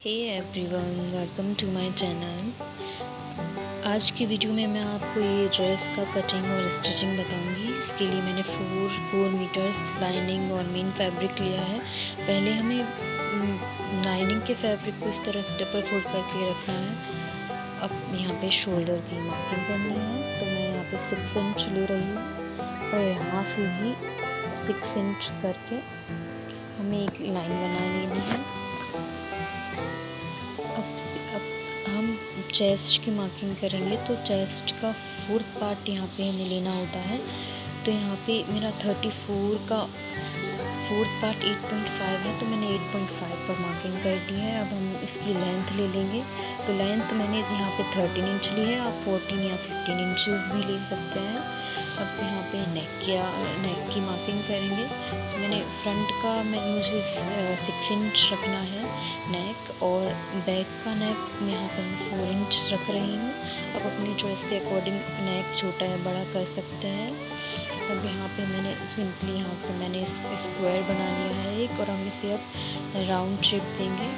Hey everyone, welcome to my channel. आज की video में मैं आपको ये ड्रेस का कटिंग और स्टिचिंग बताऊंगी। इसके लिए मैंने 4 मीटर्स लाइनिंग और मेन फैब्रिक लिया है। पहले हमें लाइनिंग के फैब्रिक को इस तरह से डबल फोल्ड करके रखना है। अब यहाँ पे शोल्डर की मार्किंग करनी है, तो मैं यहाँ पे 6 इंच ले रही हूँ और यहाँ से भी 6 इंच करके हमें एक लाइन बना लेनी है। अब हम चेस्ट की मार्किंग करेंगे, तो चेस्ट का 4th पार्ट यहाँ पे हमें लेना होता है। तो यहाँ पे मेरा 34 का 4th पार्ट 8.5 है, तो मैंने 8.5 पर मार्किंग कर दी है। अब हम इसकी लेंथ ले लेंगे। तो लेंथ मैंने यहाँ पे 13 इंच ली है, आप 14 या 15 इंचेस भी ले सकते हैं। अब यहाँ पे नेक की मार्किंग करेंगे। तो मैंने फ्रंट का मुझे 6 इंच रखना है नेक, और बैक का नेक यहाँ पर मैं 4 इंच रख रही हूँ। अब अपनी चॉइस के अकॉर्डिंग नेक छोटा या बड़ा कर सकते हैं। अब यहाँ पे मैंने सिंपली स्क्वायर बना लिया है एक, और हम इसे अब राउंड शेप देंगे।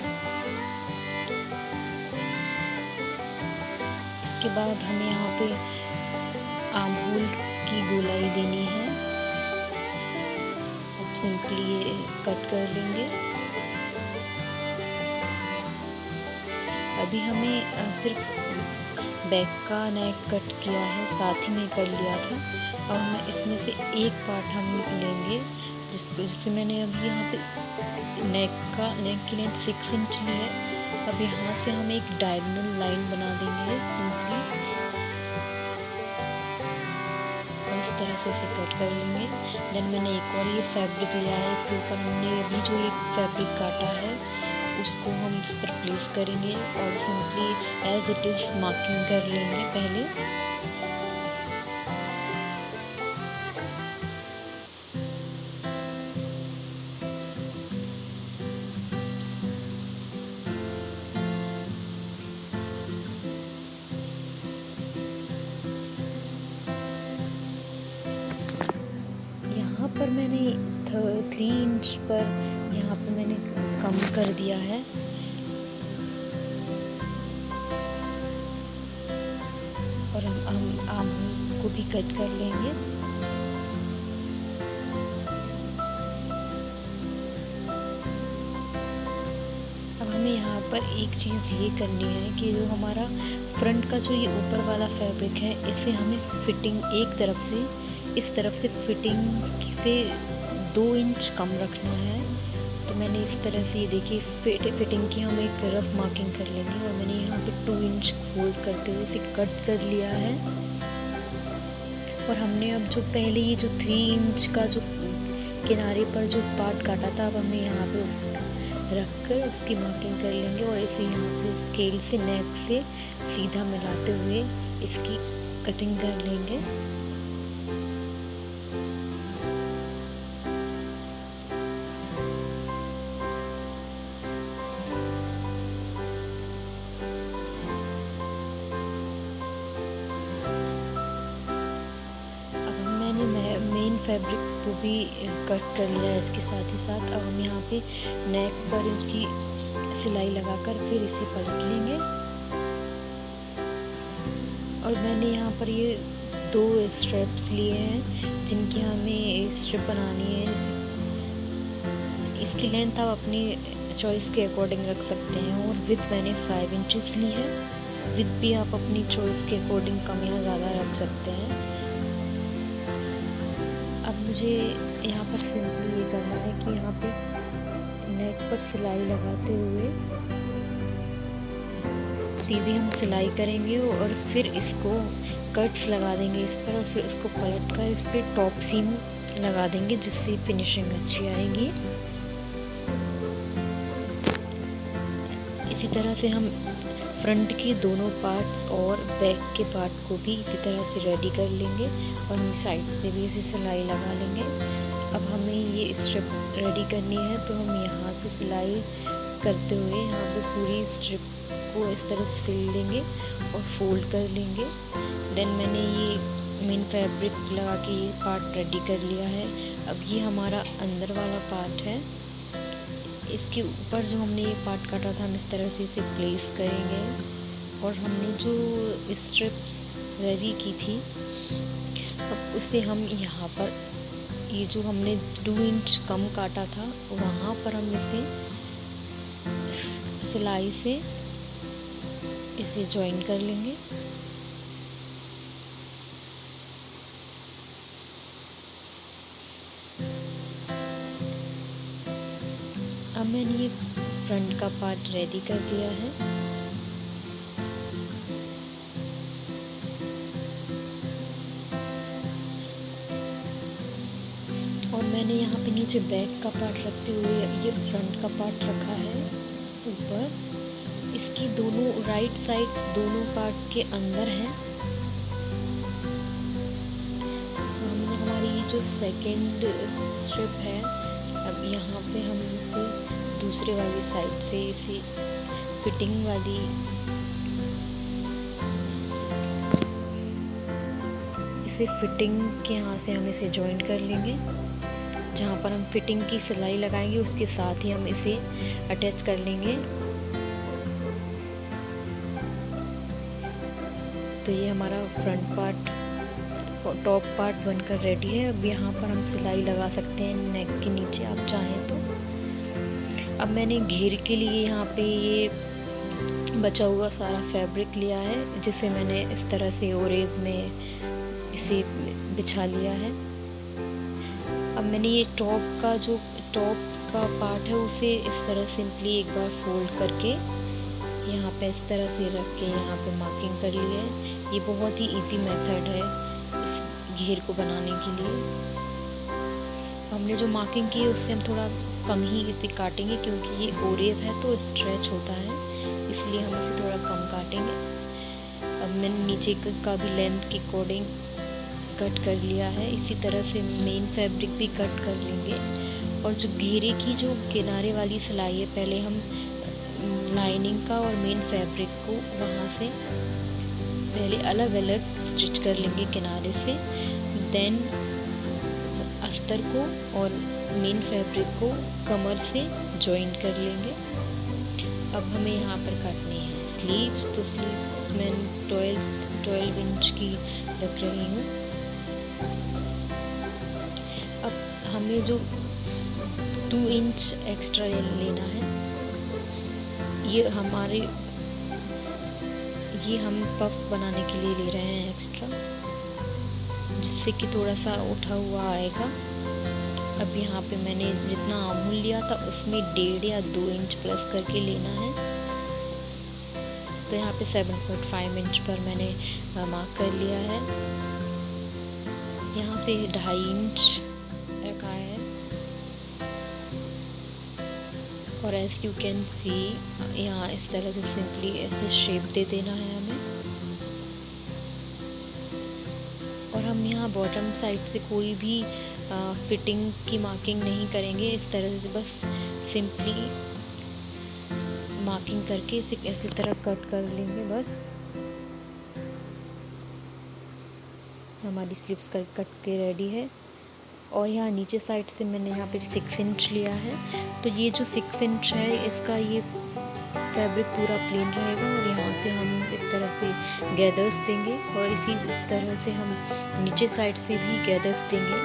इसके बाद हमें यहाँ पे आर्म होल की गोलाई देनी है। अब सिंपली ये कट कर लेंगे। अभी हमें सिर्फ बैक का नेक कट किया है, साथ ही में कर लिया था। अब मैं इसमें से एक पार्ट हम लेंगे, जिससे मैंने अभी यहाँ पे नेक की लेंथ 6 इंच ली है। अब यहाँ से हम एक डायगोनल लाइन बना देंगे सिंपली, और इस तरह से इसे कट कर लेंगे। देन मैंने एक और ये फैब्रिक लिया है, इसके ऊपर हमने अभी जो एक फैब्रिक काटा है उसको हम इस पर प्लेस करेंगे और simply as it is marking कर लेंगे पहले। यहाँ पर मैंने 3 इंच पर यहाँ पर मैंने कम कर दिया है। और हम आर्म को भी कट कर लेंगे। अब हमें यहाँ पर एक चीज़ ये करनी है कि जो हमारा फ्रंट का जो ये ऊपर वाला फैब्रिक है, इसे हमें फिटिंग एक तरफ से, इस तरफ से फिटिंग से 2 इंच कम रखना है। तो मैंने इस तरह से ये देखिए फिटिंग की हम एक रफ मार्किंग कर लेंगे, और मैंने यहाँ पे 2 इंच फोल्ड करते हुए इसे कट कर लिया है। और हमने अब जो पहले ये जो 3 इंच का जो किनारे पर जो पार्ट काटा था, अब हमें यहाँ पे रख कर उसकी मार्किंग कर लेंगे, और इसे यहाँ पे स्केल से नेक से सीधा मिलाते हुए इसकी कटिंग कर लेंगे। मेन फैब्रिक को भी कट कर लिया है इसके साथ ही साथ। अब हम यहाँ पे नेक पर इनकी सिलाई लगाकर फिर इसे पलट लेंगे। और मैंने यहाँ पर ये 2 स्ट्रिप्स लिए हैं, जिनकी हमें स्ट्रिप बनानी है। इसकी लेंथ आप अपनी चॉइस के अकॉर्डिंग रख सकते हैं, और विड्थ मैंने 5 इंचेस ली है। विड्थ भी आप अपनी चॉइस के अकॉर्डिंग कम या ज़्यादा रख सकते हैं। अब मुझे यहाँ पर सिंपली ये करना है कि यहाँ पे नेक पर सिलाई लगाते हुए सीधे हम सिलाई करेंगे, और फिर इसको कट्स लगा देंगे इस पर, और फिर उसको पलट कर इस पर टॉप सीम लगा देंगे, जिससे फिनिशिंग अच्छी आएगी। इसी तरह से हम फ्रंट के दोनों पार्ट्स और बैक के पार्ट को भी इसी तरह से रेडी कर लेंगे, और साइड से भी इसे सिलाई लगा लेंगे। अब हमें ये स्ट्रिप रेडी करनी है, तो हम यहाँ से सिलाई करते हुए यहाँ पे पूरी स्ट्रिप को इस तरह से सिल लेंगे और फोल्ड कर लेंगे। देन मैंने ये मेन फैब्रिक लगा के ये पार्ट रेडी कर लिया है। अब ये हमारा अंदर वाला पार्ट है, इसके ऊपर जो हमने ये पार्ट काटा था हम इस तरह से इसे प्लेस करेंगे। और हमने जो स्ट्रिप्स रेडी की थी अब उसे हम यहाँ पर ये जो हमने 2 इंच कम काटा था वहाँ पर हम इसे सिलाई से इसे जॉइन कर लेंगे। अब मैंने ये फ्रंट का पार्ट रेडी कर दिया है। और मैंने यहाँ पे नीचे बैक का पार्ट रखते हुए ये फ्रंट का पार्ट रखा है ऊपर। इसकी दोनों राइट साइड्स दोनों पार्ट के अंदर हैं। हमने हमारी ये जो सेकंड स्ट्रिप है अब यहाँ पे हम इसे दूसरे वाली साइड से इसी फिटिंग वाली फिटिंग के यहाँ से हम इसे जॉइन कर लेंगे। जहाँ पर हम फिटिंग की सिलाई लगाएंगे उसके साथ ही हम इसे अटैच कर लेंगे। तो ये हमारा फ्रंट पार्ट और टॉप पार्ट बनकर रेडी है। अब यहाँ पर हम सिलाई लगा सकते हैं नेक के नीचे आप चाहें तो। अब मैंने घेर के लिए यहाँ पे ये बचा हुआ सारा फैब्रिक लिया है जिसे मैंने इस तरह से ओरेब में इसे बिछा लिया है। अब मैंने ये टॉप का पार्ट है उसे इस तरह सिंपली एक बार फोल्ड करके यहाँ पे इस तरह से रख के यहाँ पे मार्किंग कर ली है। ये बहुत ही इजी मेथड है इस घेर को बनाने के लिए। हमने जो मार्किंग की है उससे हम थोड़ा कम ही इसे काटेंगे क्योंकि ये ओरेब है तो स्ट्रेच होता है, इसलिए हम इसे थोड़ा कम काटेंगे। अब मैंने नीचे का भी लेंथ के अकॉर्डिंग कट कर लिया है। इसी तरह से मेन फैब्रिक भी कट कर लेंगे। और जो घेरे की जो किनारे वाली सिलाई है पहले हम लाइनिंग का और मेन फैब्रिक को वहाँ से पहले अलग अलग स्टिच कर लेंगे किनारे से, देन अस्तर को और मेन फैब्रिक को कमर से जॉइन कर लेंगे। अब हमें यहाँ पर काटनी है स्लीव्स, तो स्लीव्स मैं 12 इंच की रख रही हूँ। अब हमें जो 2 इंच एक्स्ट्रा लेना है, ये हम पफ बनाने के लिए ले रहे हैं एक्स्ट्रा, जिससे कि थोड़ा सा उठा हुआ आएगा। अब यहाँ पे मैंने जितना आमूल लिया था उसमें 1.5 या 2 इंच प्लस करके लेना है। तो यहाँ पे 7.5 इंच पर मैंने मार्क कर लिया है। यहाँ से 2.5 इंच रखा है। और एज यू कैन सी यहाँ इस तरह से सिंपली ऐसे शेप दे देना है हमें। और हम यहाँ बॉटम साइड से कोई भी फिटिंग की मार्किंग नहीं करेंगे। इस तरह से बस सिंपली मार्किंग करके इसे ऐसी तरह कट कर लेंगे। बस हमारी स्लीव्स कट के रेडी है। और यहाँ नीचे साइड से मैंने यहाँ पे 6 इंच लिया है। तो ये जो 6 इंच है इसका ये फैब्रिक पूरा प्लेन रहेगा। और यहाँ से हम इस तरह से गैदर्स देंगे और इसी तरह से हम नीचे साइड से भी गैदर्स देंगे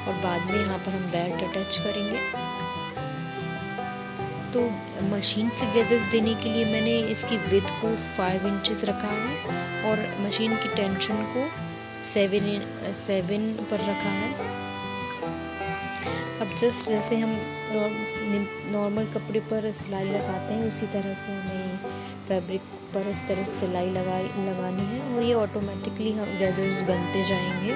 और बाद में यहाँ पर हम बेल्ट अटैच करेंगे। तो मशीन से गैदर्स देने के लिए मैंने इसकी विड्थ को 5 इंचेस रखा है और मशीन की टेंशन को 7 पर रखा है। अब जस्ट जैसे हम नॉर्मल कपड़े पर सिलाई लगाते हैं उसी तरह से हमें फैब्रिक पर इस तरह से सिलाई लगानी है और ये ऑटोमेटिकली हम गैदर्स बनते जाएंगे।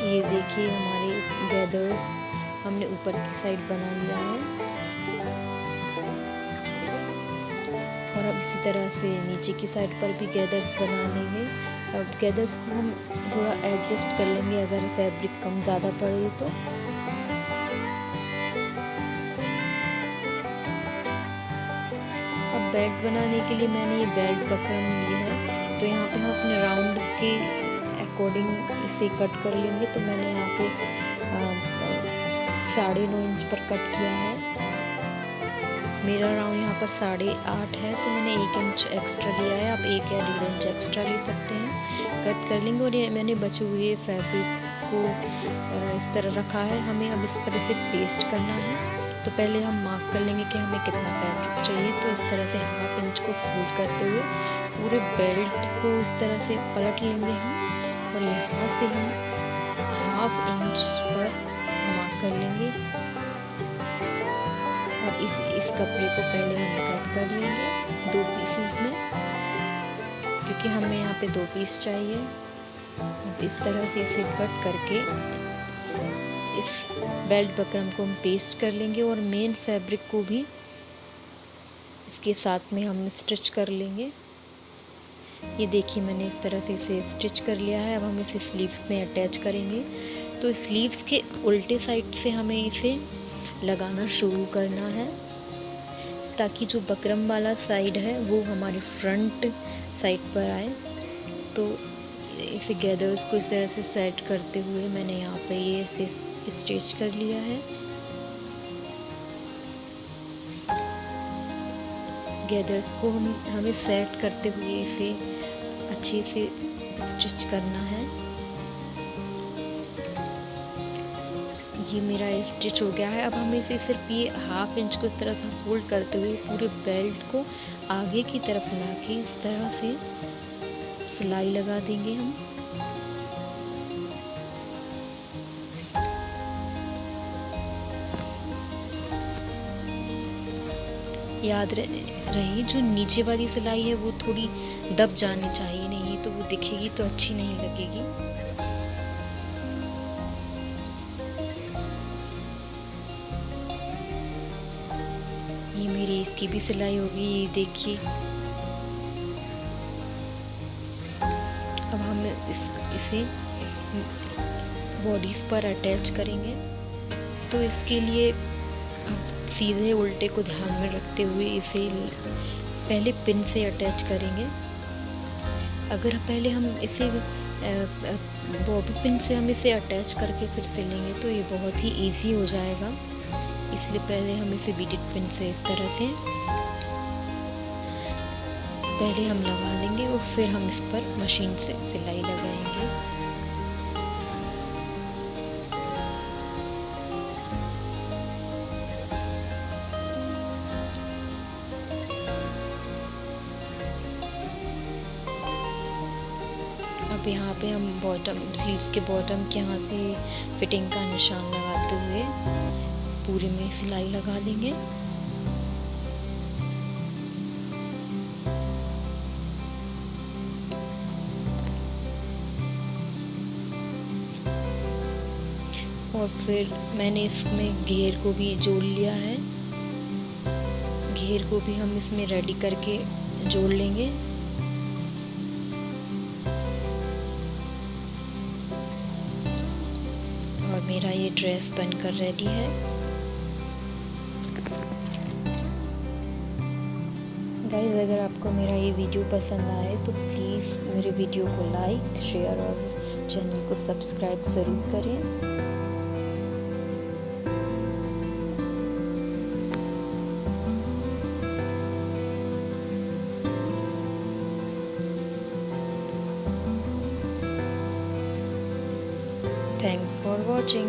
ये देखिए हमारे गैदर्स हमने ऊपर की साइड बना लिया है। और अब इसी तरह से नीचे की साइड पर भी गैदर्स बना लेंगे। अब गैदर्स को हम थोड़ा एडजस्ट कर लेंगे अगर फैब्रिक कम ज़्यादा पड़े तो। बेल्ट बनाने के लिए मैंने ये बेल्ट बकरम लिया है। तो यहाँ पे हम अपने राउंड के अकॉर्डिंग इसे कट कर लेंगे। तो मैंने यहाँ पे 9.5 इंच पर कट किया है। मेरा राउंड यहाँ पर 8.5 है, तो मैंने 1 इंच एक्स्ट्रा लिया है। आप 1 या 1.5 इंच एक्स्ट्रा ले सकते हैं। कट कर लेंगे। और ये मैंने बचे हुए फैब्रिक को इस तरह रखा है। हमें अब इस पर इसे पेस्ट करना है। तो पहले हम मार्क कर लेंगे कि हमें कितना फैब्रिक चाहिए। तो इस तरह से 1/2 इंच को फोल्ड करते हुए पूरे बेल्ट को इस तरह से पलट लेंगे हम। और यहाँ से हम 1/2 इंच पर मार्क कर लेंगे। और इस कपड़े को पहले हम कट कर लेंगे 2 पीसेस में, क्योंकि हमें यहाँ पे 2 पीस चाहिए। इस तरह से इसे कट करके इस बेल्ट बकरम को हम पेस्ट कर लेंगे। और मेन फैब्रिक को भी इसके साथ में हम स्टिच कर लेंगे। ये देखिए मैंने इस तरह से इसे स्टिच कर लिया है। अब हम इसे स्लीव्स में अटैच करेंगे। तो स्लीव्स के उल्टे साइड से हमें इसे लगाना शुरू करना है, ताकि जो बकरम वाला साइड है वो हमारे फ्रंट साइड पर आए। तो इसे गैदर्स को इस तरह से सेट करते हुए मैंने यहाँ पे ये इसे स्टिच कर लिया है। गैदर्स को हमें सेट करते हुए इसे अच्छे से स्टिच करना है। ये मेरा स्टिच हो गया है। अब हम इसे सिर्फ ये 1/2 इंच को इस तरह से फोल्ड करते हुए पूरे बेल्ट को आगे की तरफ ला के इस तरह से सिलाई लगा देंगे हम। याद रही जो नीचे वाली सिलाई है वो थोड़ी दब जानी चाहिए, नहीं तो वो दिखेगी तो अच्छी नहीं लगेगी। ये मेरी इसकी भी सिलाई होगी, ये देखिए। अब हम इसे बॉडीज पर अटैच करेंगे। तो इसके लिए अब सीधे उल्टे को ध्यान में रखते हुए इसे पहले पिन से अटैच करेंगे। अगर पहले हम इसे बॉबी पिन से हम इसे अटैच करके फिर सिलेंगे तो ये बहुत ही इजी हो जाएगा। इसलिए पहले हम इसे बीटेड पिन से इस तरह से पहले हम लगा लेंगे और फिर हम इस पर मशीन से सिलाई लगाएंगे। अब यहाँ पे हम बॉटम स्लीव्स के बॉटम के यहाँ से फिटिंग का निशान लगाते हुए पूरे में सिलाई लगा लेंगे। और फिर मैंने इसमें घेर को भी जोड़ लिया है। घेर को भी हम इसमें रेडी करके जोड़ लेंगे। और मेरा ये ड्रेस बनकर रेडी है। गाइस, अगर आपको मेरा ये वीडियो पसंद आए तो प्लीज़ मेरे वीडियो को लाइक, शेयर और चैनल को सब्सक्राइब ज़रूर करें। Thanks for watching.